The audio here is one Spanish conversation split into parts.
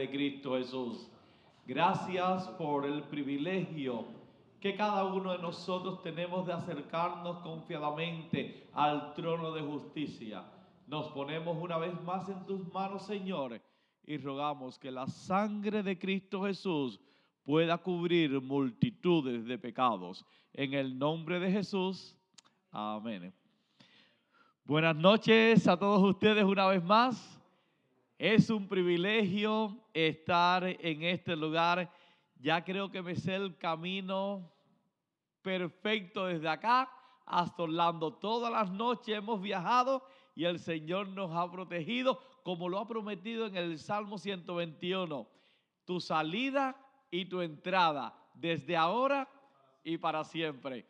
De Cristo Jesús. Gracias por el privilegio que cada uno de nosotros tenemos de acercarnos confiadamente al trono de justicia. Nos ponemos una vez más en tus manos, Señor, y rogamos que la sangre de Cristo Jesús pueda cubrir multitudes de pecados. En el nombre de Jesús, amén. Buenas noches a todos ustedes una vez más. Es un privilegio estar en este lugar. Ya creo que me sé el camino perfecto desde acá hasta Orlando. Todas las noches hemos viajado y el Señor nos ha protegido, como lo ha prometido en el Salmo 121. Tu salida y tu entrada, desde ahora y para siempre.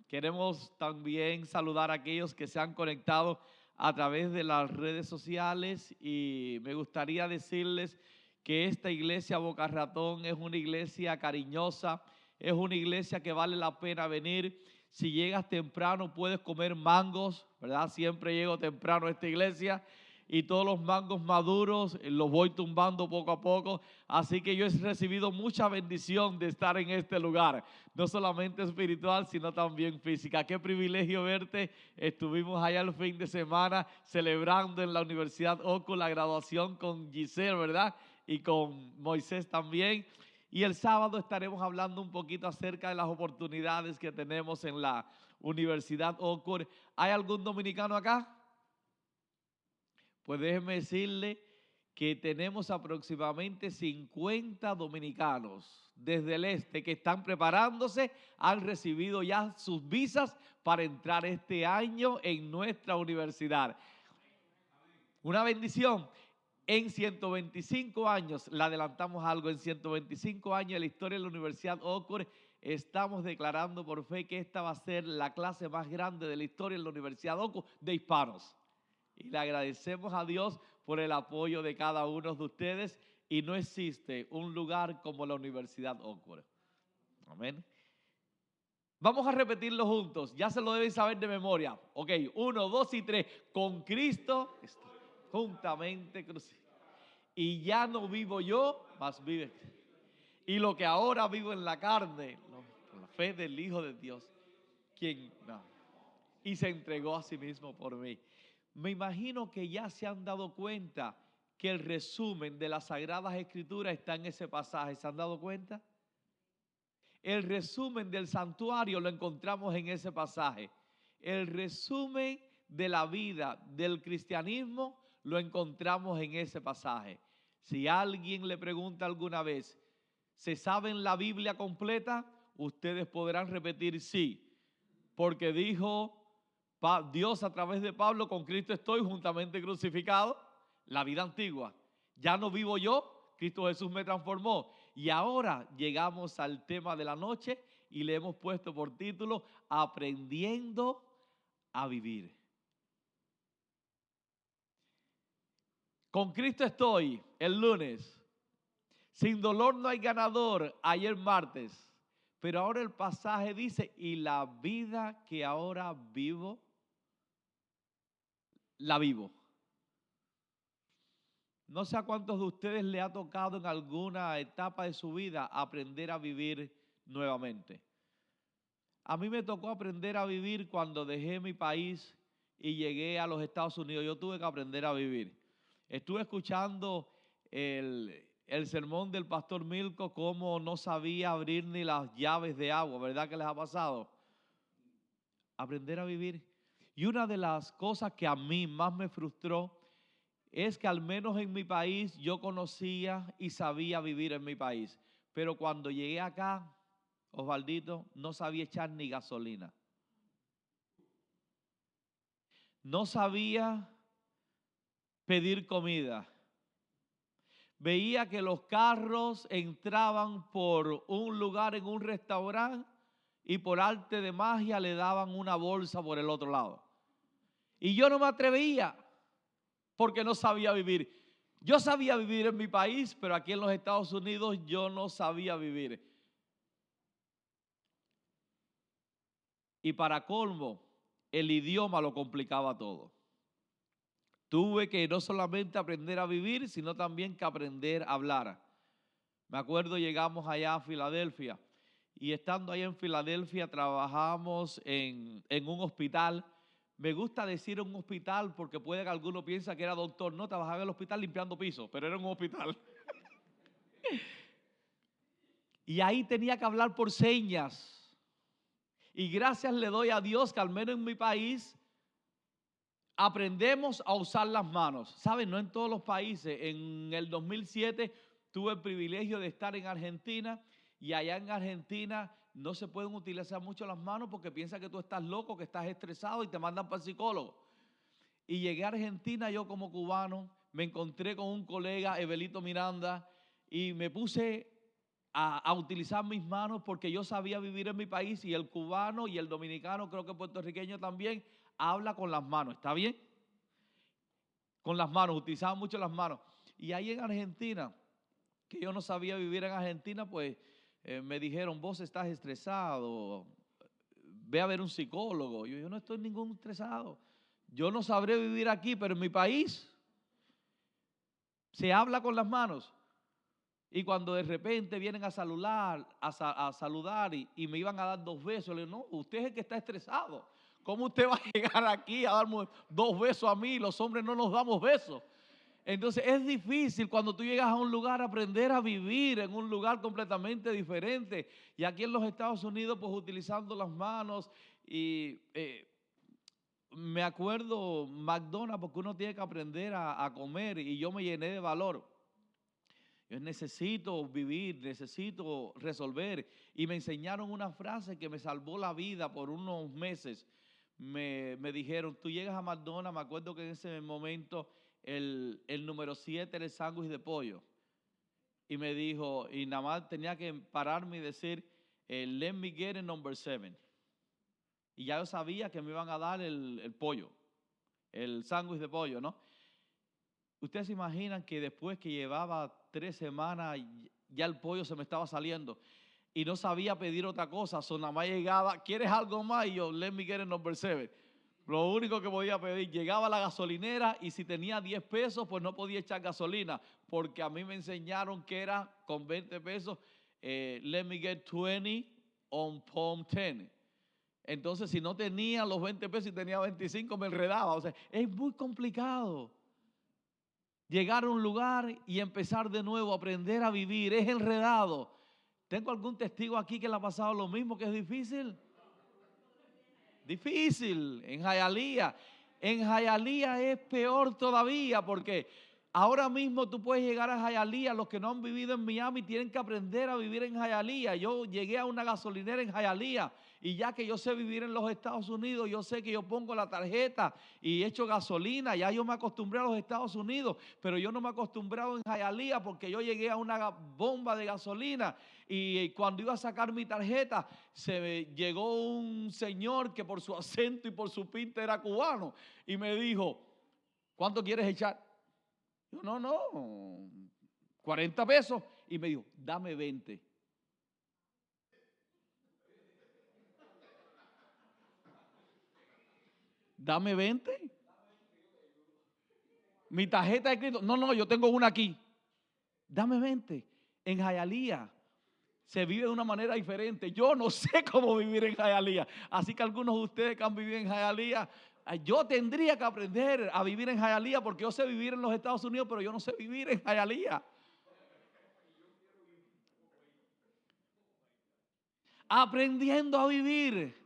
Queremos también saludar a aquellos que se han conectado a través de las redes sociales y me gustaría decirles que esta iglesia Boca Ratón es una iglesia cariñosa, es una iglesia que vale la pena venir. Si llegas temprano puedes comer mangos, ¿verdad? Siempre llego temprano a esta iglesia y todos los mangos maduros los voy tumbando poco a poco. Así que yo he recibido mucha bendición de estar en este lugar, no solamente espiritual, sino también física. Qué privilegio verte. Estuvimos allá el fin de semana celebrando en la Universidad OCU la graduación con Giselle, ¿verdad? Y con Moisés también. Y el sábado estaremos hablando un poquito acerca de las oportunidades que tenemos en la Universidad OCU. ¿Hay algún dominicano acá? Pues déjeme decirle que tenemos aproximadamente 50 dominicanos desde el este que están preparándose, han recibido ya sus visas para entrar este año en nuestra universidad. Una bendición. En 125 años, le adelantamos algo, en 125 años de la historia de la Universidad Oxford, estamos declarando por fe que esta va a ser la clase más grande de la historia de la Universidad Oxford de hispanos. Y le agradecemos a Dios por el apoyo de cada uno de ustedes y no existe un lugar como la Universidad Oxford. Amén. Vamos a repetirlo juntos, ya se lo deben saber de memoria. Ok, 1, 2 y 3. Con Cristo estoy juntamente crucificado. Y ya no vivo yo, mas vive. Y lo que ahora vivo en la carne, por la fe del Hijo de Dios, quien y se entregó a sí mismo por mí. Me imagino que ya se han dado cuenta que el resumen de las Sagradas Escrituras está en ese pasaje. ¿Se han dado cuenta? El resumen del santuario lo encontramos en ese pasaje. El resumen de la vida del cristianismo lo encontramos en ese pasaje. Si alguien le pregunta alguna vez, ¿se saben la Biblia completa? Ustedes podrán repetir sí, porque dijo Dios a través de Pablo, con Cristo estoy juntamente crucificado, la vida antigua. Ya no vivo yo, Cristo Jesús me transformó. Y ahora llegamos al tema de la noche y le hemos puesto por título Aprendiendo a vivir. Con Cristo estoy el lunes. Sin dolor no hay ganador, ayer martes. Pero ahora el pasaje dice, y la vida que ahora vivo, la vivo. No sé a cuántos de ustedes le ha tocado en alguna etapa de su vida aprender a vivir nuevamente. A mí me tocó aprender a vivir cuando dejé mi país y llegué a los Estados Unidos. Yo tuve que aprender a vivir. Estuve escuchando el sermón del pastor Milko, cómo no sabía abrir ni las llaves de agua, ¿verdad que les ha pasado? Aprender a vivir. Y una de las cosas que a mí más me frustró es que al menos en mi país yo conocía y sabía vivir en mi país. Pero cuando llegué acá, Osvaldito, no sabía echar ni gasolina. No sabía pedir comida. Veía que los carros entraban por un lugar en un restaurante y por arte de magia le daban una bolsa por el otro lado. Y yo no me atrevía porque no sabía vivir. Yo sabía vivir en mi país, pero aquí en los Estados Unidos yo no sabía vivir. Y para colmo, el idioma lo complicaba todo. Tuve que no solamente aprender a vivir, sino también que aprender a hablar. Me acuerdo, llegamos allá a Filadelfia y estando allá en Filadelfia trabajamos en un hospital. Me gusta decir un hospital porque puede que alguno piense que era doctor. No, trabajaba en el hospital limpiando pisos, pero era un hospital. Y ahí tenía que hablar por señas. Y gracias le doy a Dios que al menos en mi país aprendemos a usar las manos. ¿Saben? No en todos los países. En el 2007 tuve el privilegio de estar en Argentina y allá en Argentina no se pueden utilizar mucho las manos porque piensan que tú estás loco, que estás estresado y te mandan para el psicólogo. Y llegué a Argentina yo como cubano, me encontré con un colega, Evelito Miranda, y me puse a utilizar mis manos porque yo sabía vivir en mi país y el cubano y el dominicano, creo que puertorriqueño también, habla con las manos, ¿está bien? Con las manos, utilizaba mucho las manos. Y ahí en Argentina, que yo no sabía vivir en Argentina, pues me dijeron, vos estás estresado, ve a ver un psicólogo. Yo no estoy ningún estresado. Yo no sabré vivir aquí, pero en mi país se habla con las manos. Y cuando de repente vienen a saludar, y me iban a dar 2 besos, le digo, no, usted es el que está estresado. ¿Cómo usted va a llegar aquí a darme 2 besos a mí? Los hombres no nos damos besos. Entonces es difícil cuando tú llegas a un lugar aprender a vivir en un lugar completamente diferente. Y aquí en los Estados Unidos, pues utilizando las manos y me acuerdo McDonald's, porque uno tiene que aprender a comer y yo me llené de valor. Yo necesito vivir, necesito resolver. Y me enseñaron una frase que me salvó la vida por unos meses. Me dijeron, tú llegas a McDonald's, me acuerdo que en ese momento el número 7 era el sándwich de pollo. Y me dijo, y nada más tenía que pararme y decir, let me get a number 7. Y ya yo sabía que me iban a dar el pollo, el sándwich de pollo, ¿no? Ustedes se imaginan que después que llevaba 3 semanas, ya el pollo se me estaba saliendo y no sabía pedir otra cosa. Nada más llegaba, ¿quieres algo más? Y yo, let me get a number 7. Lo único que podía pedir, llegaba a la gasolinera y si tenía 10 pesos, pues no podía echar gasolina, porque a mí me enseñaron que era con 20 pesos, let me get 20 on palm 10. Entonces, si no tenía los 20 pesos y tenía 25, me enredaba. O sea, es muy complicado. Llegar a un lugar y empezar de nuevo, aprender a vivir, es enredado. ¿Tengo algún testigo aquí que le ha pasado lo mismo, que es difícil? Difícil, en Hialeah. En Hialeah es peor todavía porque ahora mismo tú puedes llegar a Hialeah, los que no han vivido en Miami tienen que aprender a vivir en Hialeah. Yo llegué a una gasolinera en Hialeah y ya que yo sé vivir en los Estados Unidos, yo sé que yo pongo la tarjeta y echo gasolina, ya yo me acostumbré a los Estados Unidos, pero yo no me he acostumbrado en Hialeah porque yo llegué a una bomba de gasolina y cuando iba a sacar mi tarjeta, llegó un señor que por su acento y por su pinta era cubano y me dijo, ¿cuánto quieres echar? Yo, no, 40 pesos. Y me dijo, dame 20. Dame 20. Mi tarjeta de crédito, no, yo tengo una aquí. Dame 20. En Hialeah se vive de una manera diferente. Yo no sé cómo vivir en Hialeah. Así que algunos de ustedes que han vivido en Hialeah, yo tendría que aprender a vivir en Hialeah porque yo sé vivir en los Estados Unidos, pero yo no sé vivir en Hialeah. Aprendiendo a vivir.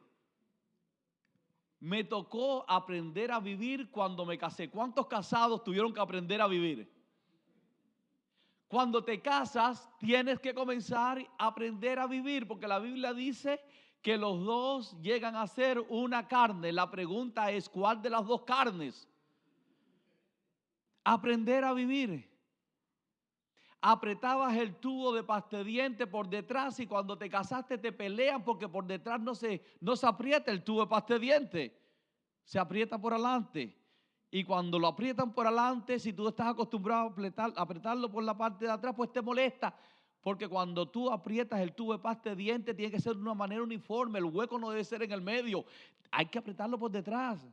Me tocó aprender a vivir cuando me casé. ¿Cuántos casados tuvieron que aprender a vivir? Cuando te casas, tienes que comenzar a aprender a vivir, porque la Biblia dice que los dos llegan a ser una carne. La pregunta es, ¿cuál de las dos carnes? Aprender a vivir. Apretabas el tubo de pasta de diente por detrás y cuando te casaste te pelean porque por detrás no se aprieta el tubo de pasta de diente, se aprieta por adelante. Y cuando lo aprietan por adelante, si tú estás acostumbrado a apretarlo por la parte de atrás, pues te molesta. Porque cuando tú aprietas el tubo de pasta de diente, tiene que ser de una manera uniforme. El hueco no debe ser en el medio. Hay que apretarlo por detrás.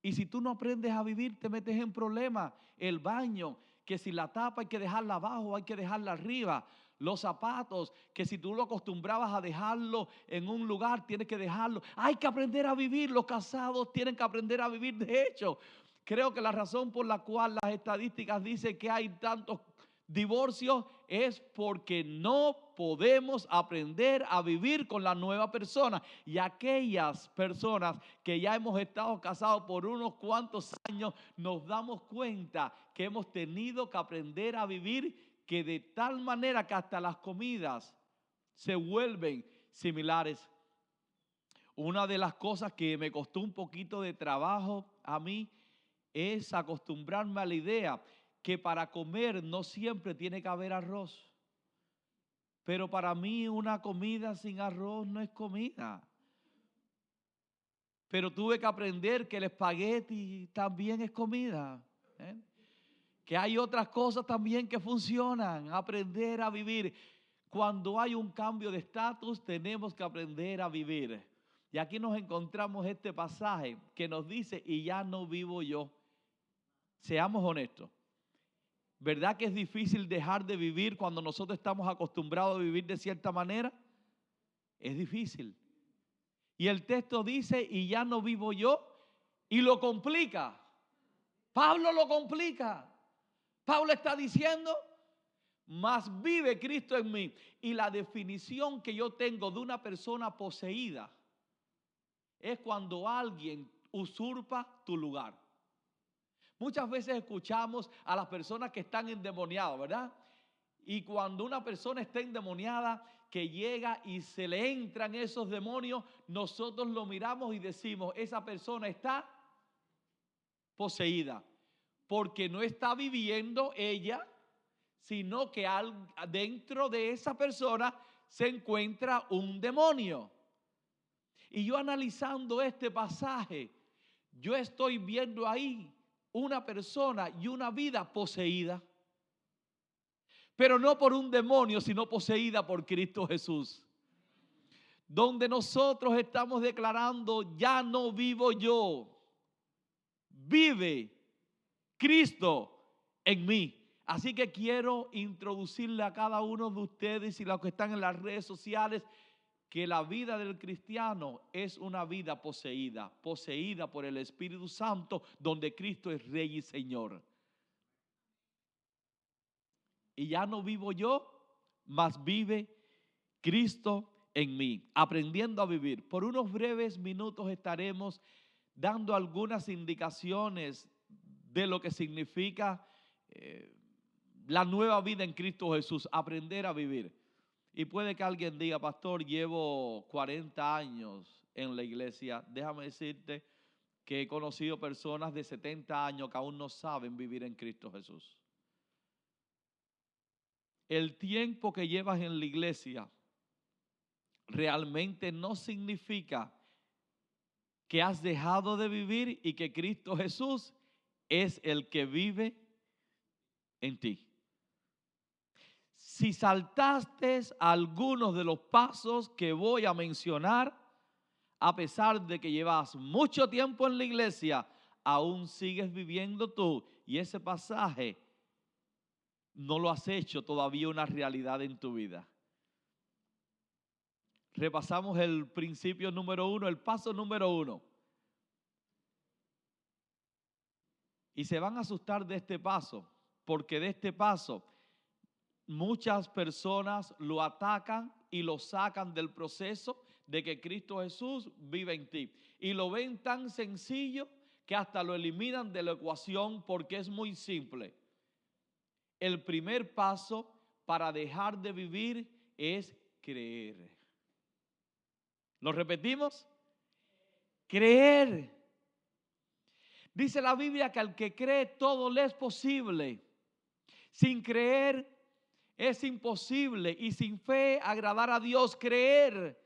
Y si tú no aprendes a vivir, te metes en problemas. El baño, que si la tapa hay que dejarla abajo, hay que dejarla arriba. Los zapatos, que si tú lo acostumbrabas a dejarlo en un lugar, tienes que dejarlo. Hay que aprender a vivir. Los casados tienen que aprender a vivir. De hecho, creo que la razón por la cual las estadísticas dicen que hay tantos divorcios es porque no podemos aprender a vivir con la nueva persona. Y aquellas personas que ya hemos estado casados por unos cuantos años, nos damos cuenta que hemos tenido que aprender a vivir, que de tal manera que hasta las comidas se vuelven similares. Una de las cosas que me costó un poquito de trabajo a mí es acostumbrarme a la idea que para comer no siempre tiene que haber arroz. Pero para mí una comida sin arroz no es comida. Pero tuve que aprender que el espagueti también es comida. Que hay otras cosas también que funcionan. Aprender a vivir. Cuando hay un cambio de estatus, tenemos que aprender a vivir. Y aquí nos encontramos este pasaje que nos dice, y ya no vivo yo. Seamos honestos. ¿Verdad que es difícil dejar de vivir cuando nosotros estamos acostumbrados a vivir de cierta manera? Es difícil. Y el texto dice, y ya no vivo yo, y lo complica. Pablo lo complica. Pablo está diciendo, mas vive Cristo en mí. Y la definición que yo tengo de una persona poseída es cuando alguien usurpa tu lugar. Muchas veces escuchamos a las personas que están endemoniadas, ¿verdad? Y cuando una persona está endemoniada, que llega y se le entran esos demonios, nosotros lo miramos y decimos, esa persona está poseída. Porque no está viviendo ella, sino que dentro de esa persona se encuentra un demonio. Y yo analizando este pasaje, yo estoy viendo ahí una persona y una vida poseída, pero no por un demonio, sino poseída por Cristo Jesús. Donde nosotros estamos declarando, ya no vivo yo, vive Cristo en mí. Así que quiero introducirle a cada uno de ustedes y los que están en las redes sociales, que la vida del cristiano es una vida poseída por el Espíritu Santo, donde Cristo es Rey y Señor. Y ya no vivo yo, mas vive Cristo en mí, aprendiendo a vivir. Por unos breves minutos estaremos dando algunas indicaciones de lo que significa la nueva vida en Cristo Jesús, aprender a vivir. Y puede que alguien diga, pastor, llevo 40 años en la iglesia. Déjame decirte que he conocido personas de 70 años que aún no saben vivir en Cristo Jesús. El tiempo que llevas en la iglesia realmente no significa que has dejado de vivir y que Cristo Jesús es el que vive en ti. Si saltaste algunos de los pasos que voy a mencionar, a pesar de que llevas mucho tiempo en la iglesia, aún sigues viviendo tú, y ese pasaje no lo has hecho todavía una realidad en tu vida. Repasamos el principio número 1, el paso número 1. Y se van a asustar de este paso, porque de este paso muchas personas lo atacan y lo sacan del proceso de que Cristo Jesús vive en ti. Y lo ven tan sencillo que hasta lo eliminan de la ecuación, porque es muy simple. El primer paso para dejar de vivir es creer. ¿Lo repetimos? Creer. Dice la Biblia que al que cree todo le es posible. Sin creer es imposible, y sin fe agradar a Dios. Creer.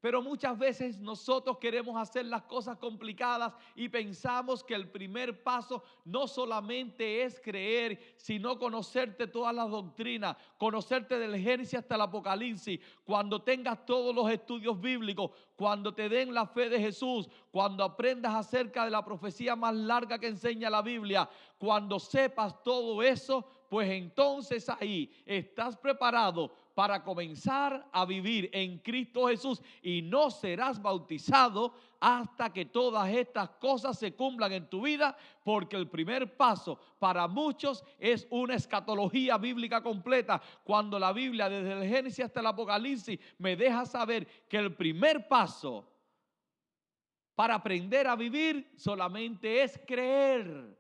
Pero muchas veces nosotros queremos hacer las cosas complicadas y pensamos que el primer paso no solamente es creer, sino conocerte todas las doctrinas, conocerte del Génesis hasta el Apocalipsis, cuando tengas todos los estudios bíblicos, cuando te den la fe de Jesús, cuando aprendas acerca de la profecía más larga que enseña la Biblia, cuando sepas todo eso, pues entonces ahí estás preparado para comenzar a vivir en Cristo Jesús y no serás bautizado hasta que todas estas cosas se cumplan en tu vida, porque el primer paso para muchos es una escatología bíblica completa, cuando la Biblia desde el Génesis hasta el Apocalipsis me deja saber que el primer paso para aprender a vivir solamente es creer.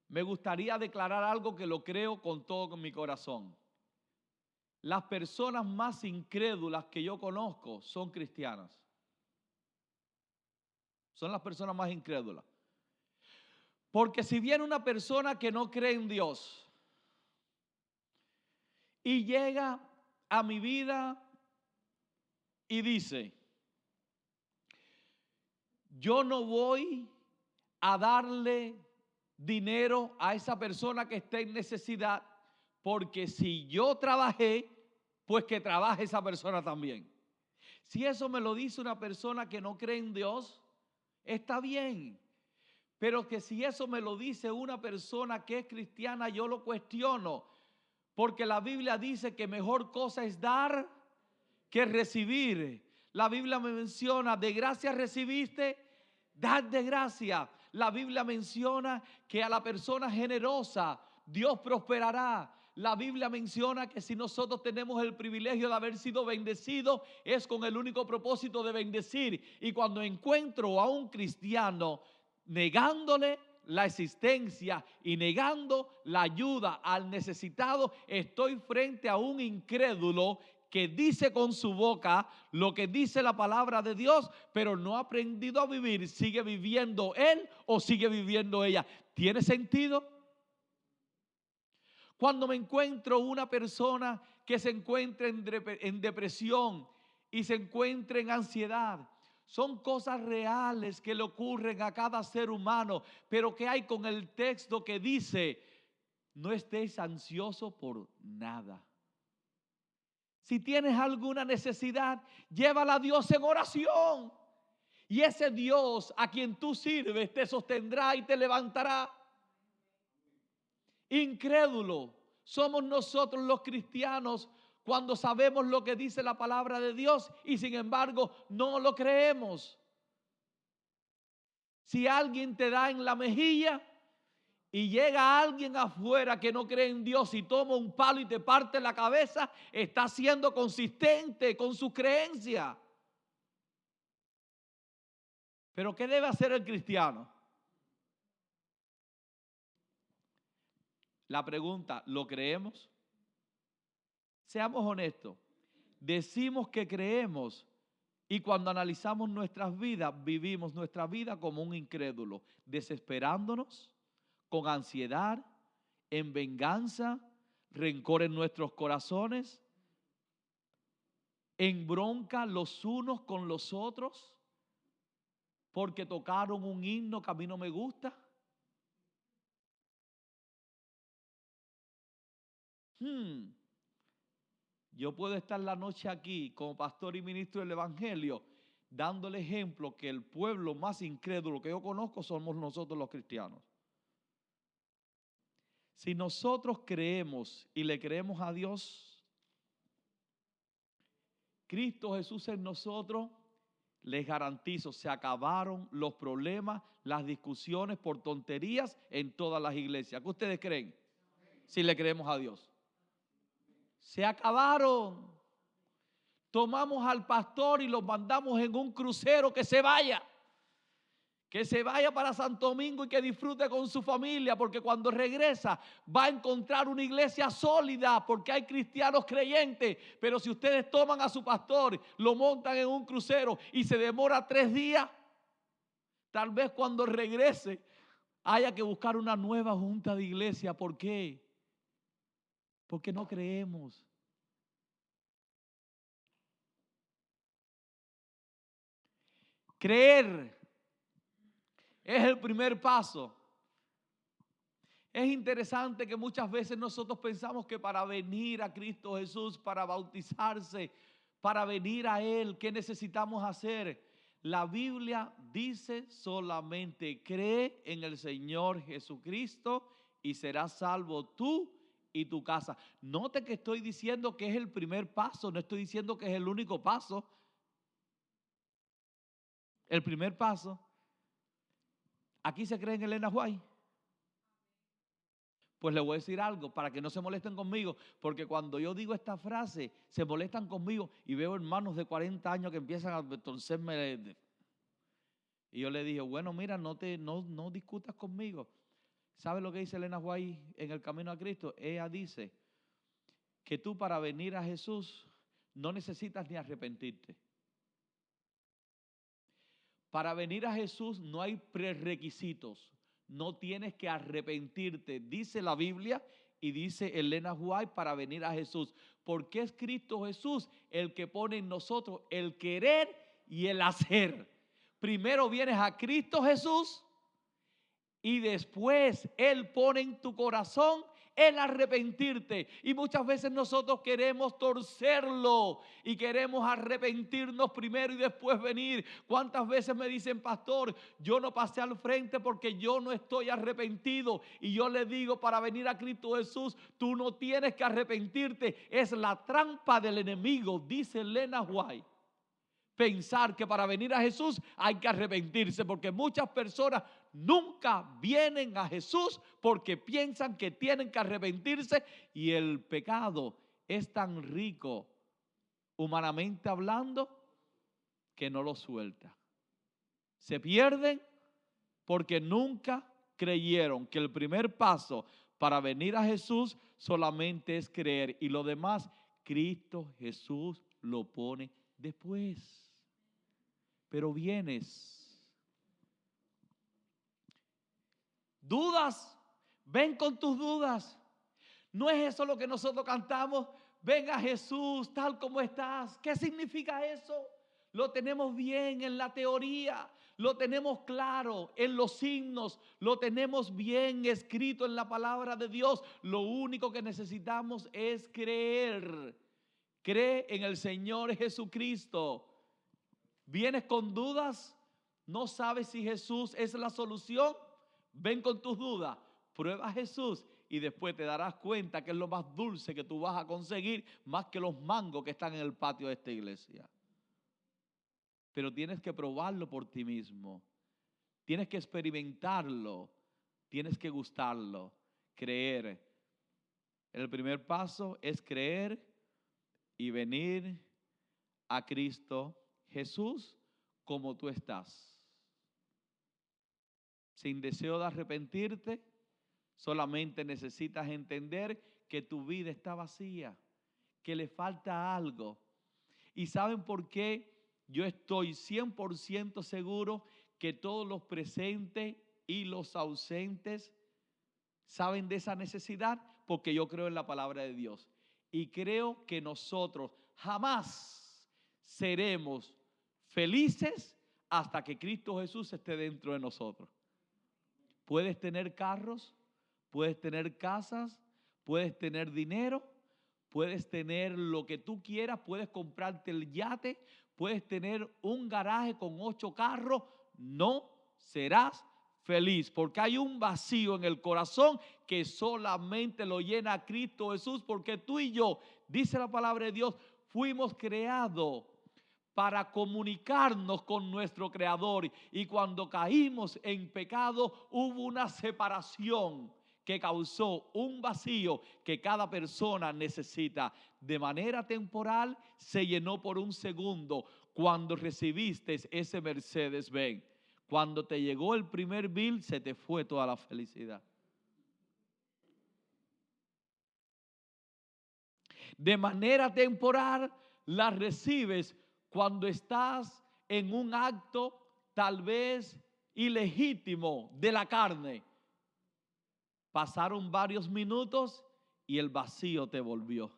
Me gustaría declarar algo que lo creo con todo mi corazón. Las personas más incrédulas que yo conozco son cristianas. Son las personas más incrédulas. Porque si viene una persona que no cree en Dios y llega a mi vida y dice, yo no voy a darle dinero a esa persona que está en necesidad, porque si yo trabajé, pues que trabaje esa persona también. Si eso me lo dice una persona que no cree en Dios, está bien. Pero que si eso me lo dice una persona que es cristiana, yo lo cuestiono. Porque la Biblia dice que mejor cosa es dar que recibir. La Biblia me menciona, de gracia recibiste, dad de gracia. La Biblia menciona que a la persona generosa Dios prosperará. La Biblia menciona que si nosotros tenemos el privilegio de haber sido bendecidos, es con el único propósito de bendecir. Y cuando encuentro a un cristiano negándole la existencia y negando la ayuda al necesitado, estoy frente a un incrédulo que dice con su boca lo que dice la palabra de Dios, pero no ha aprendido a vivir. ¿Sigue viviendo él o sigue viviendo ella? ¿Tiene sentido? Cuando me encuentro una persona que se encuentra en depresión y se encuentra en ansiedad, son cosas reales que le ocurren a cada ser humano, pero que hay con el texto que dice, no estéis ansiosos por nada. Si tienes alguna necesidad, llévala a Dios en oración. Y ese Dios a quien tú sirves te sostendrá y te levantará. Incrédulo somos nosotros los cristianos cuando sabemos lo que dice la palabra de Dios y sin embargo no lo creemos. Si alguien te da en la mejilla y llega alguien afuera que no cree en Dios y toma un palo y te parte la cabeza, está siendo consistente con su creencia. Pero ¿qué debe hacer el cristiano? La pregunta, ¿lo creemos? Seamos honestos. Decimos que creemos y cuando analizamos nuestras vidas, vivimos nuestra vida como un incrédulo, desesperándonos, con ansiedad, en venganza, rencor en nuestros corazones, en bronca los unos con los otros, porque tocaron un himno que a mí no me gusta. Yo puedo estar la noche aquí como pastor y ministro del Evangelio, dándole ejemplo que el pueblo más incrédulo que yo conozco somos nosotros los cristianos. Si nosotros creemos y le creemos a Dios, Cristo Jesús en nosotros, les garantizo, se acabaron los problemas, las discusiones por tonterías en todas las iglesias. ¿Qué ustedes creen? Si le creemos a Dios. Se acabaron. Tomamos al pastor y lo mandamos en un crucero que se vaya. Que se vaya para Santo Domingo y que disfrute con su familia, porque cuando regresa va a encontrar una iglesia sólida, porque hay cristianos creyentes. Pero si ustedes toman a su pastor, lo montan en un crucero y se demora 3 días, tal vez cuando regrese haya que buscar una nueva junta de iglesia. ¿Por qué? Porque no creemos. Creer es el primer paso. Es interesante que muchas veces nosotros pensamos que para venir a Cristo Jesús, para bautizarse, para venir a Él, ¿qué necesitamos hacer? La Biblia dice solamente cree en el Señor Jesucristo y serás salvo tú y tu casa. Note que estoy diciendo que es el primer paso, no estoy diciendo que es el único paso. El primer paso. Aquí se cree en Elena White. Pues le voy a decir algo para que no se molesten conmigo, porque cuando yo digo esta frase, se molestan conmigo y veo hermanos de 40 años que empiezan a torcerme. Y yo le dije, bueno, mira, no discutas conmigo. ¿Sabes lo que dice Elena White en el camino a Cristo? Ella dice que tú para venir a Jesús no necesitas ni arrepentirte. Para venir a Jesús no hay prerequisitos. No tienes que arrepentirte, dice la Biblia y dice Elena White, para venir a Jesús. Porque es Cristo Jesús el que pone en nosotros el querer y el hacer. Primero vienes a Cristo Jesús y después Él pone en tu corazón el arrepentirte. Y muchas veces nosotros queremos torcerlo y queremos arrepentirnos primero y después venir. ¿Cuántas veces me dicen, pastor, yo no pasé al frente porque yo no estoy arrepentido? Y yo le digo, para venir a Cristo Jesús, tú no tienes que arrepentirte. Es la trampa del enemigo, dice Elena White. Pensar que para venir a Jesús hay que arrepentirse, porque muchas personas nunca vienen a Jesús porque piensan que tienen que arrepentirse, y el pecado es tan rico, humanamente hablando, que no lo suelta. Se pierden porque nunca creyeron que el primer paso para venir a Jesús solamente es creer, y lo demás Cristo Jesús lo pone después. Pero vienes, dudas, ven con tus dudas. ¿No es eso lo que nosotros cantamos? Ven a Jesús tal como estás. ¿Qué significa eso? Lo tenemos bien en la teoría, lo tenemos claro en los himnos, lo tenemos bien escrito en la palabra de Dios. Lo único que necesitamos es creer. Cree en el Señor Jesucristo. ¿Vienes con dudas? ¿No sabes si Jesús es la solución? Ven con tus dudas, prueba a Jesús y después te darás cuenta que es lo más dulce que tú vas a conseguir, más que los mangos que están en el patio de esta iglesia. Pero tienes que probarlo por ti mismo, tienes que experimentarlo, tienes que gustarlo, creer. El primer paso es creer y venir a Cristo Jesús como tú estás. Sin deseo de arrepentirte, solamente necesitas entender que tu vida está vacía, que le falta algo. ¿Y saben por qué? Yo estoy 100% seguro que todos los presentes y los ausentes saben de esa necesidad, porque yo creo en la palabra de Dios. Y creo que nosotros jamás seremos felices hasta que Cristo Jesús esté dentro de nosotros. Puedes tener carros, puedes tener casas, puedes tener dinero, puedes tener lo que tú quieras, puedes comprarte el yate, puedes tener un garaje con 8 carros, no serás feliz, porque hay un vacío en el corazón que solamente lo llena Cristo Jesús, porque tú y yo, dice la palabra de Dios, fuimos creados para comunicarnos con nuestro Creador, y cuando caímos en pecado hubo una separación que causó un vacío que cada persona necesita. De manera temporal se llenó por un segundo cuando recibiste ese Mercedes-Benz. Cuando te llegó el primer bill, se te fue toda la felicidad. De manera temporal la recibes cuando estás en un acto tal vez ilegítimo de la carne. Pasaron varios minutos y el vacío te volvió.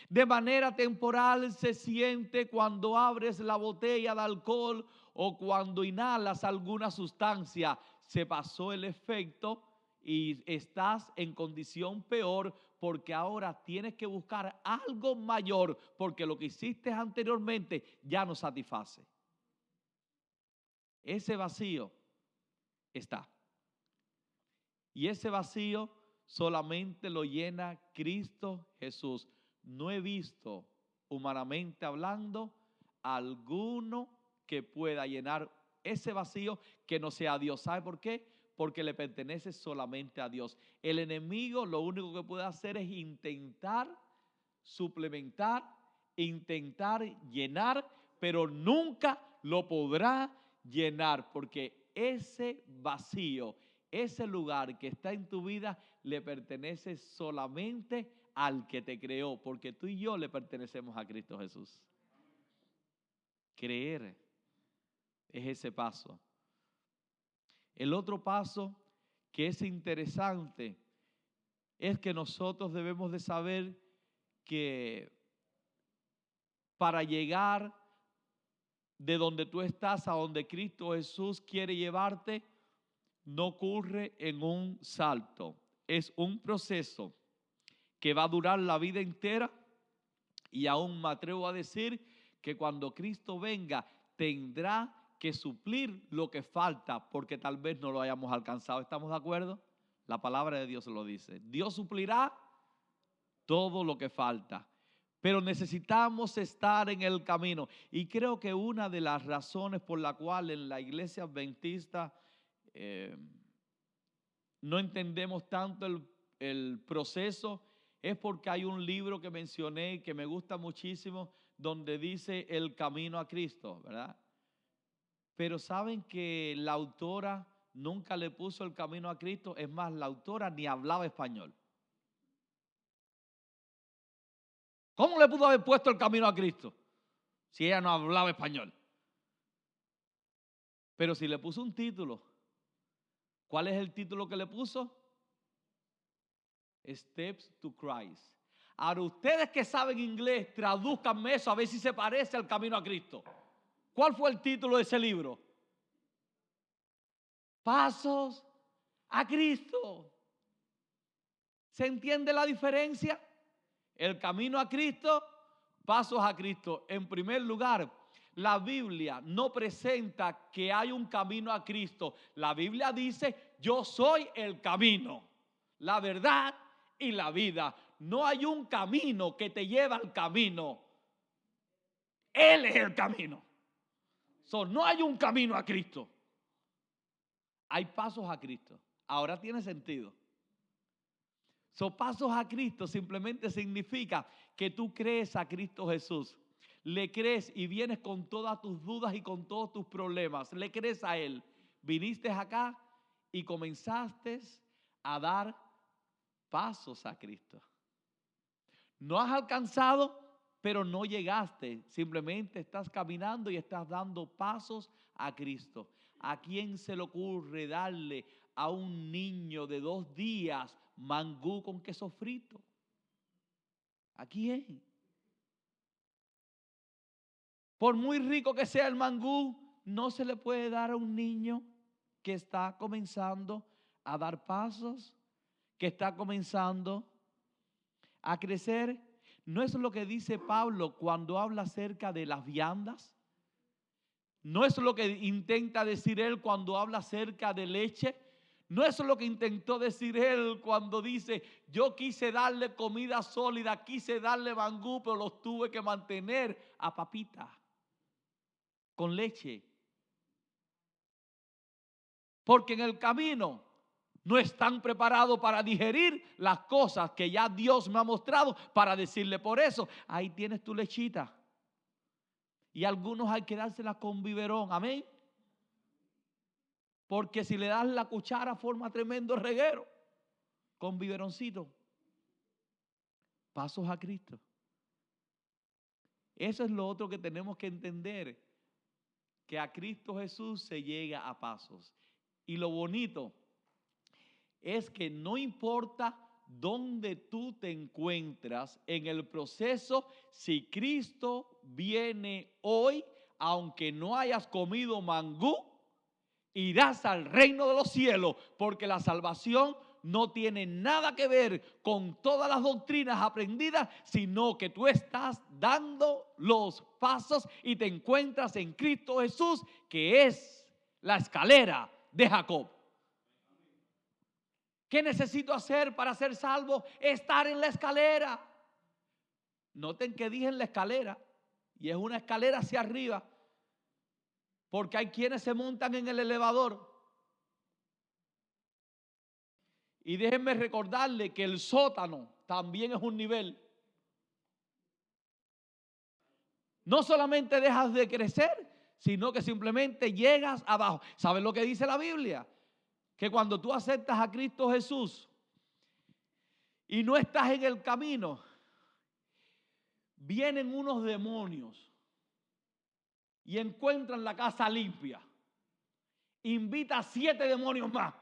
De manera temporal se siente cuando abres la botella de alcohol o cuando inhalas alguna sustancia. Se pasó el efecto y estás en condición peor porque ahora tienes que buscar algo mayor porque lo que hiciste anteriormente ya no satisface. Ese vacío está. Y ese vacío solamente lo llena Cristo Jesús. No he visto, humanamente hablando, alguno que pueda llenar ese vacío que no sea Dios. ¿Sabe por qué? Porque le pertenece solamente a Dios. El enemigo lo único que puede hacer es intentar suplementar, intentar llenar, pero nunca lo podrá llenar porque ese vacío, ese lugar que está en tu vida le pertenece solamente al que te creó, porque tú y yo le pertenecemos a Cristo Jesús. Creer es ese paso. El otro paso que es interesante es que nosotros debemos de saber que para llegar de donde tú estás a donde Cristo Jesús quiere llevarte, no ocurre en un salto. Es un proceso que va a durar la vida entera y aún me atrevo a decir que cuando Cristo venga tendrá que suplir lo que falta porque tal vez no lo hayamos alcanzado. ¿Estamos de acuerdo? La palabra de Dios lo dice. Dios suplirá todo lo que falta. Pero necesitamos estar en el camino. Y creo que una de las razones por la cual en la iglesia adventista no entendemos tanto el proceso es porque hay un libro que mencioné que me gusta muchísimo donde dice el camino a Cristo, ¿verdad? Pero saben que la autora nunca le puso el camino a Cristo. Es más, la autora ni hablaba español. ¿Cómo le pudo haber puesto el camino a Cristo si ella no hablaba español? Pero si le puso un título, ¿cuál es el título que le puso? Steps to Christ. Ahora, ustedes que saben inglés, tradúzcanme eso a ver si se parece al camino a Cristo. ¿Cuál fue el título de ese libro? Pasos a Cristo. ¿Se entiende la diferencia? El camino a Cristo, pasos a Cristo. En primer lugar, la Biblia no presenta que hay un camino a Cristo. La Biblia dice, yo soy el camino, la verdad y la vida. No hay un camino que te lleva al camino. Él es el camino. No hay un camino a Cristo. Hay pasos a Cristo. Ahora tiene sentido. Pasos a Cristo simplemente significa que tú crees a Cristo Jesús. Le crees y vienes con todas tus dudas y con todos tus problemas. Le crees a Él. Viniste acá y comenzaste a dar pasos a Cristo. No has alcanzado, pero no llegaste. Simplemente estás caminando y estás dando pasos a Cristo. ¿A quién se le ocurre darle a un niño de 2 días mangú con queso frito? ¿A quién? Por muy rico que sea el mangú, no se le puede dar a un niño que está comenzando a dar pasos, que está comenzando a crecer. ¿No es lo que dice Pablo cuando habla acerca de las viandas? ¿No es lo que intenta decir él cuando habla acerca de leche? ¿No es lo que intentó decir él cuando dice, yo quise darle comida sólida, quise darle mangú, pero los tuve que mantener a papita, con leche? Porque en el camino no están preparados para digerir las cosas que ya Dios me ha mostrado para decirle, por eso, ahí tienes tu lechita. Y algunos hay que dárselas con biberón, amén. Porque si le das la cuchara forma tremendo reguero con biberoncito. Pasos a Cristo. Eso es lo otro que tenemos que entender, que a Cristo Jesús se llega a pasos. Y lo bonito es que no importa dónde tú te encuentras en el proceso. Si Cristo viene hoy, aunque no hayas comido mangú, irás al reino de los cielos, porque la salvación no tiene nada que ver con todas las doctrinas aprendidas, sino que tú estás dando los pasos y te encuentras en Cristo Jesús, que es la escalera de Jacob. ¿Qué necesito hacer para ser salvo? Estar en la escalera. Noten que dije en la escalera, y es una escalera hacia arriba, porque hay quienes se montan en el elevador. Y déjenme recordarle que el sótano también es un nivel. No solamente dejas de crecer, sino que simplemente llegas abajo. ¿Sabes lo que dice la Biblia? Que cuando tú aceptas a Cristo Jesús y no estás en el camino, vienen unos demonios y encuentran la casa limpia. Invita a 7 demonios más.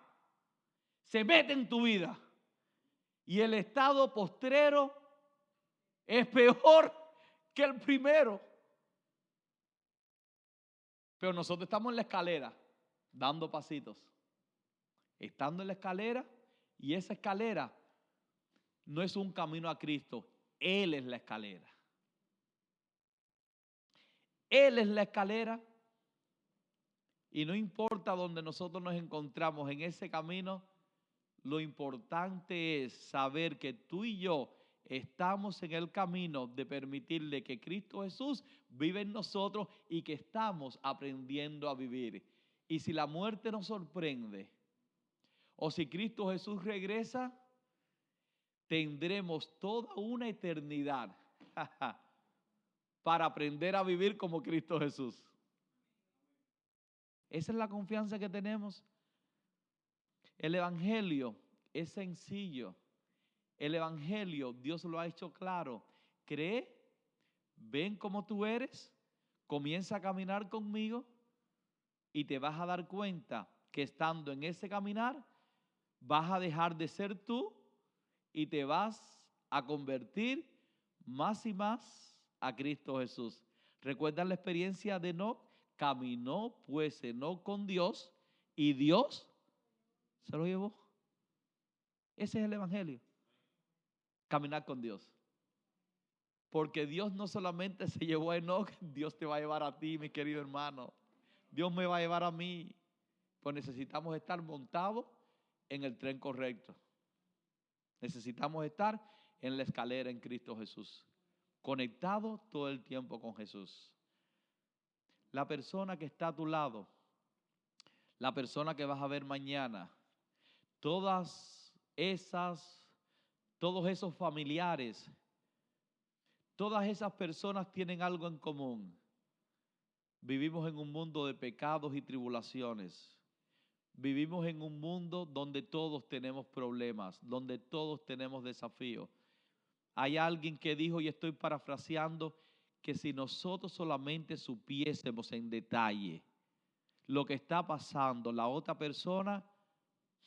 Se meten en tu vida. Y el estado postrero es peor que el primero. Pero nosotros estamos en la escalera, dando pasitos. Estando en la escalera, y esa escalera no es un camino a Cristo. Él es la escalera. Él es la escalera. Y no importa dónde nosotros nos encontramos en ese camino, lo importante es saber que tú y yo estamos en el camino de permitirle que Cristo Jesús vive en nosotros y que estamos aprendiendo a vivir. Y si la muerte nos sorprende, o si Cristo Jesús regresa, tendremos toda una eternidad para aprender a vivir como Cristo Jesús. Esa es la confianza que tenemos. El evangelio es sencillo. El evangelio, Dios lo ha hecho claro. Cree, ven como tú eres, comienza a caminar conmigo y te vas a dar cuenta que estando en ese caminar vas a dejar de ser tú y te vas a convertir más y más a Cristo Jesús. ¿Recuerdan la experiencia de Enoc? Caminó pues Enoc con Dios y Dios se lo llevó. Ese es el evangelio. Caminar con Dios. Porque Dios no solamente se llevó a Enoc, Dios te va a llevar a ti, mi querido hermano. Dios me va a llevar a mí. Pues necesitamos estar montados en el tren correcto. Necesitamos estar en la escalera en Cristo Jesús. Conectado todo el tiempo con Jesús. La persona que está a tu lado, la persona que vas a ver mañana, todos esos familiares, todas esas personas tienen algo en común. Vivimos en un mundo de pecados y tribulaciones. Vivimos en un mundo donde todos tenemos problemas, donde todos tenemos desafíos. Hay alguien que dijo, y estoy parafraseando, que si nosotros solamente supiésemos en detalle lo que está pasando la otra persona,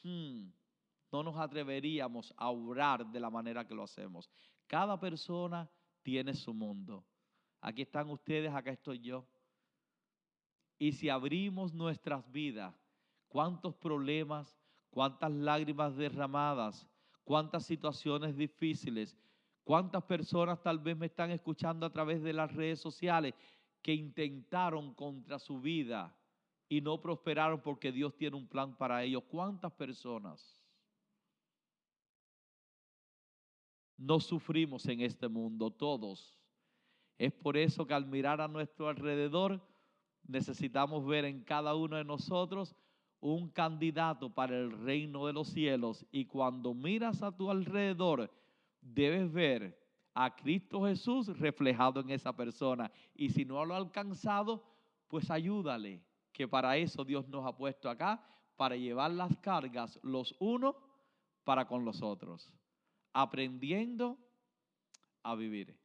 no nos atreveríamos a orar de la manera que lo hacemos. Cada persona tiene su mundo. Aquí están ustedes, acá estoy yo. Y si abrimos nuestras vidas, cuántos problemas, cuántas lágrimas derramadas, cuántas situaciones difíciles, cuántas personas tal vez me están escuchando a través de las redes sociales que intentaron contra su vida y no prosperaron porque Dios tiene un plan para ellos. ¿Cuántas personas no sufrimos en este mundo? Todos. Es por eso que al mirar a nuestro alrededor necesitamos ver en cada uno de nosotros un candidato para el reino de los cielos. Y cuando miras a tu alrededor, debes ver a Cristo Jesús reflejado en esa persona. Y si no lo ha alcanzado, pues ayúdale, que para eso Dios nos ha puesto acá, para llevar las cargas los unos para con los otros, aprendiendo a vivir.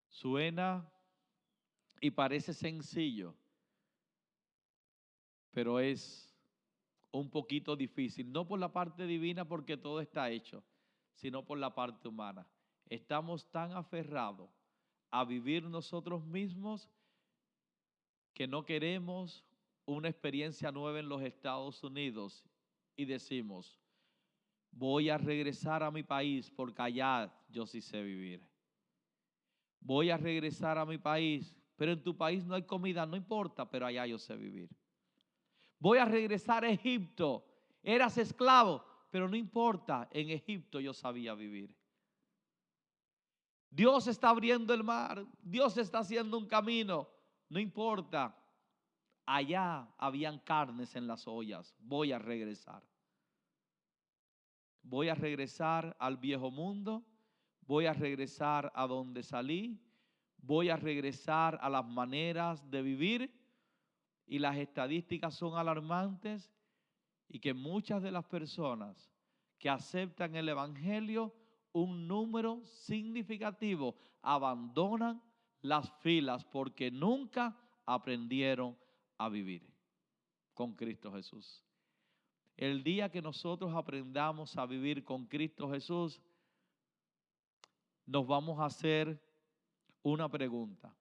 Suena y parece sencillo, pero es un poquito difícil. No por la parte divina, porque todo está hecho, sino por la parte humana. Estamos tan aferrados a vivir nosotros mismos que no queremos una experiencia nueva en los Estados Unidos y decimos, voy a regresar a mi país porque allá yo sí sé vivir. Voy a regresar a mi país, pero en tu país no hay comida, no importa, pero allá yo sé vivir. Voy a regresar a Egipto, eras esclavo, pero no importa, en Egipto yo sabía vivir. Dios está abriendo el mar, Dios está haciendo un camino, no importa. Allá habían carnes en las ollas, voy a regresar. Voy a regresar al viejo mundo, voy a regresar a donde salí, voy a regresar a las maneras de vivir, y las estadísticas son alarmantes, y que muchas de las personas que aceptan el evangelio, un número significativo abandonan las filas porque nunca aprendieron a vivir con Cristo Jesús. El día que nosotros aprendamos a vivir con Cristo Jesús, nos vamos a hacer una pregunta.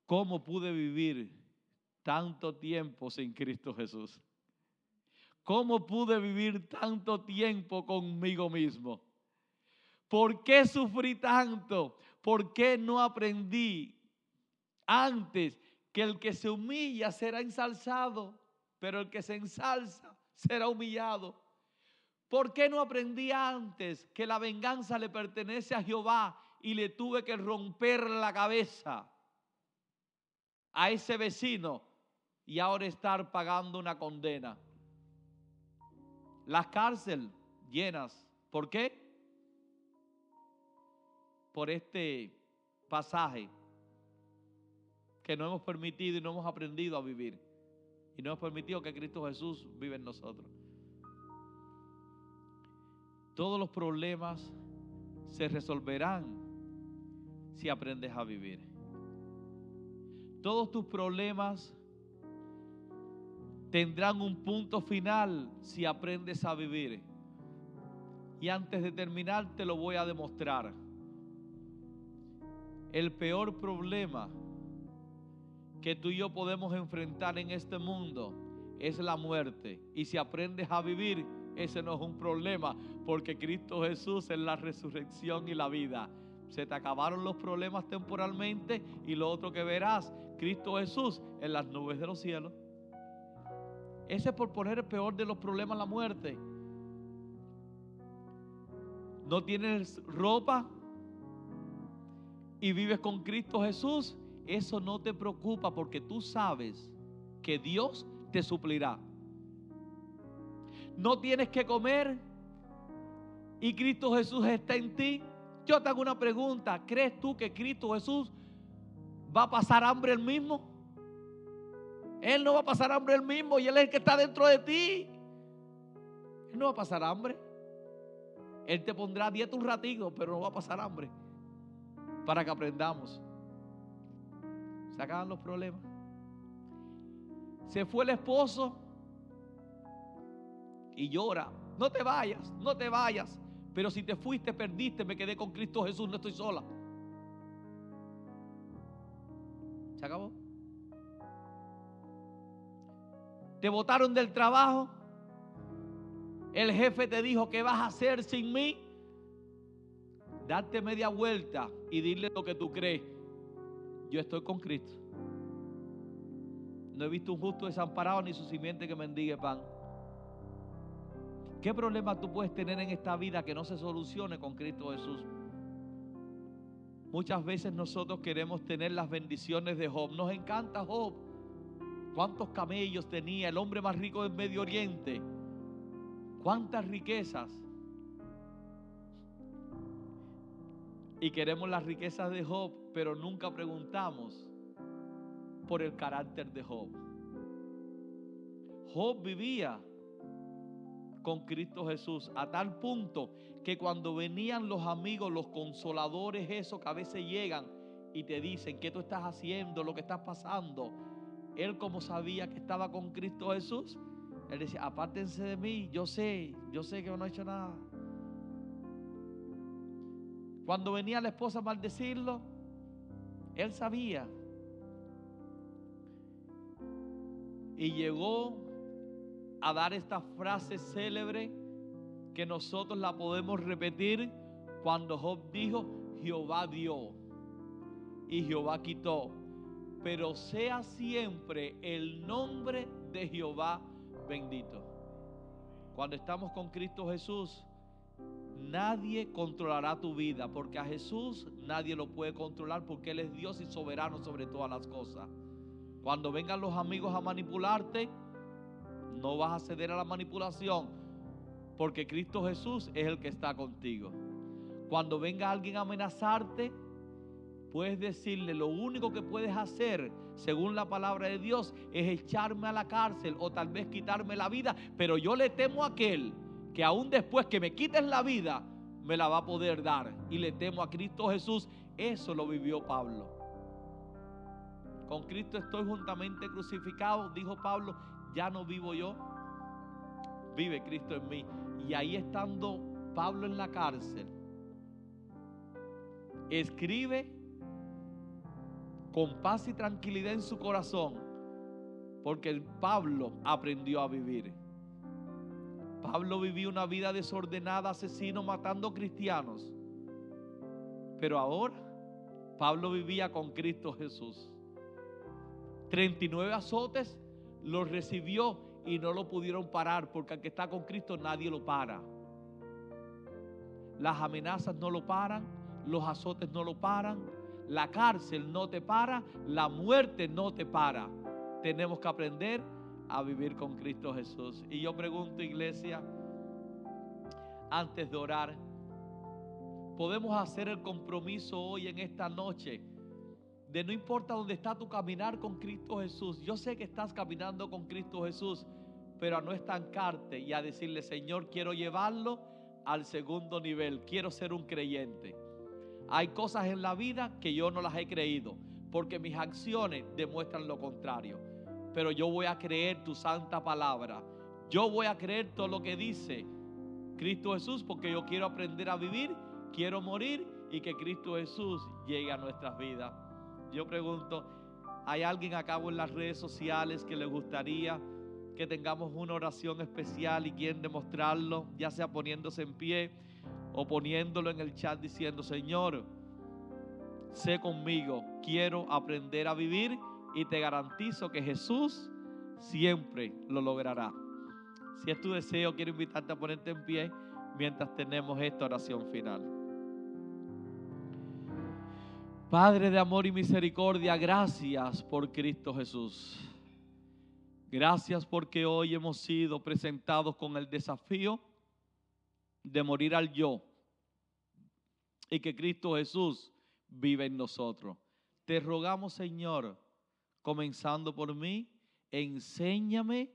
¿Cómo pude vivir tanto tiempo sin Cristo Jesús? ¿Cómo pude vivir tanto tiempo conmigo mismo? ¿Por qué sufrí tanto? ¿Por qué no aprendí antes que el que se humilla será ensalzado, pero el que se ensalza será humillado? ¿Por qué no aprendí antes que la venganza le pertenece a Jehová y le tuve que romper la cabeza a ese vecino y ahora estar pagando una condena? Las cárceles llenas. ¿Por qué? Por este pasaje que no hemos permitido y no hemos aprendido a vivir. Y no hemos permitido que Cristo Jesús viva en nosotros. Todos los problemas se resolverán si aprendes a vivir. Todos tus problemas tendrán un punto final si aprendes a vivir. Y antes de terminar te lo voy a demostrar. El peor problema que tú y yo podemos enfrentar en este mundo es la muerte. Y si aprendes a vivir, ese no es un problema, porque Cristo Jesús es la resurrección y la vida. Se te acabaron los problemas temporalmente, y lo otro que verás, Cristo Jesús en las nubes de los cielos. Ese es, por poner el peor de los problemas, la muerte. No tienes ropa y vives con Cristo Jesús, eso no te preocupa porque tú sabes que Dios te suplirá. No tienes que comer y Cristo Jesús está en ti. Yo te hago una pregunta, ¿crees tú que Cristo Jesús va a pasar hambre él mismo? Él no va a pasar hambre él mismo, y Él es el que está dentro de ti. Él no va a pasar hambre. Él te pondrá a dieta un ratito, pero no va a pasar hambre. Para que aprendamos. Se acaban los problemas. Se fue el esposo y llora. No te vayas, no te vayas. Pero si te fuiste, perdiste. Me quedé con Cristo Jesús, no estoy sola. Se acabó. Te botaron del trabajo. El jefe te dijo, ¿qué vas a hacer sin mí? Darte media vuelta y dile lo que tú crees. Yo estoy con Cristo. No he visto un justo desamparado ni su simiente que mendigue pan. ¿Qué problema tú puedes tener en esta vida que no se solucione con Cristo Jesús? Muchas veces nosotros queremos tener las bendiciones de Job. Nos encanta Job. ¿Cuántos camellos tenía? El hombre más rico del Medio Oriente. ¿Cuántas riquezas? Y queremos las riquezas de Job, pero nunca preguntamos por el carácter de Job. Job vivía con Cristo Jesús a tal punto que cuando venían los amigos, los consoladores, esos que a veces llegan y te dicen qué tú estás haciendo, lo que estás pasando, él, como sabía que estaba con Cristo Jesús, Él decía, apártense de mí, yo sé que no he hecho nada. Cuando venía la esposa a maldecirlo, él sabía. Y llegó a dar esta frase célebre que nosotros la podemos repetir cuando Job dijo, Jehová dio y Jehová quitó, pero sea siempre el nombre de Jehová bendito. Cuando estamos con Cristo Jesús, nadie controlará tu vida, porque a Jesús nadie lo puede controlar, porque Él es Dios y soberano sobre todas las cosas. Cuando vengan los amigos a manipularte, no vas a ceder a la manipulación, porque Cristo Jesús es el que está contigo. Cuando venga alguien a amenazarte, puedes decirle, lo único que puedes hacer, según la palabra de Dios, es echarme a la cárcel o tal vez quitarme la vida, pero yo le temo a aquel que aún después que me quites la vida, me la va a poder dar. Y le temo a Cristo Jesús. Eso lo vivió Pablo. Con Cristo estoy juntamente crucificado, dijo Pablo, ya no vivo yo, vive Cristo en mí. Y ahí estando Pablo en la cárcel, escribe con paz y tranquilidad en su corazón, porque Pablo aprendió a vivir. Pablo vivía una vida desordenada, asesino, matando cristianos. Pero ahora Pablo vivía con Cristo Jesús. 39 azotes los recibió y no lo pudieron parar, porque al que está con Cristo nadie lo para. Las amenazas no lo paran, los azotes no lo paran, la cárcel no te para, la muerte no te para. Tenemos que aprender a vivir con Cristo Jesús. Y yo pregunto, iglesia, antes de orar, podemos hacer el compromiso hoy en esta noche de no importa dónde está tu caminar con Cristo Jesús. Yo sé que estás caminando con Cristo Jesús, pero a no estancarte y a decirle, Señor, quiero llevarlo al segundo nivel, quiero ser un creyente. Hay cosas en la vida que yo no las he creído, porque mis acciones demuestran lo contrario. Pero yo voy a creer tu santa palabra. Yo voy a creer todo lo que dice Cristo Jesús, porque yo quiero aprender a vivir, quiero morir y que Cristo Jesús llegue a nuestras vidas. Yo pregunto, ¿hay alguien acá en las redes sociales que le gustaría que tengamos una oración especial y quieren demostrarlo, ya sea poniéndose en pie o poniéndolo en el chat diciendo, Señor, sé conmigo, quiero aprender a vivir y te garantizo que Jesús siempre lo logrará? Si es tu deseo, quiero invitarte a ponerte en pie mientras tenemos esta oración final. Padre de amor y misericordia, gracias por Cristo Jesús. Gracias porque hoy hemos sido presentados con el desafío de morir al yo y que Cristo Jesús vive en nosotros. Te rogamos, Señor, comenzando por mí, enséñame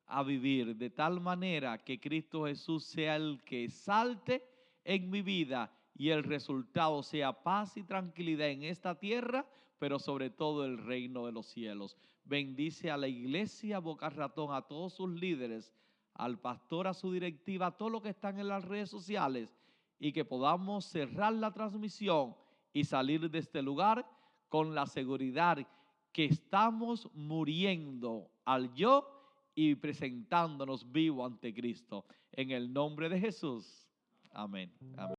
a vivir de tal manera que Cristo Jesús sea el que salte en mi vida y el resultado sea paz y tranquilidad en esta tierra, pero sobre todo el reino de los cielos. Bendice a la iglesia Boca Ratón, a todos sus líderes, al pastor, a su directiva, a todos los que están en las redes sociales, y que podamos cerrar la transmisión y salir de este lugar con la seguridad que estamos muriendo al yo y presentándonos vivo ante Cristo. En el nombre de Jesús. Amén. Amén.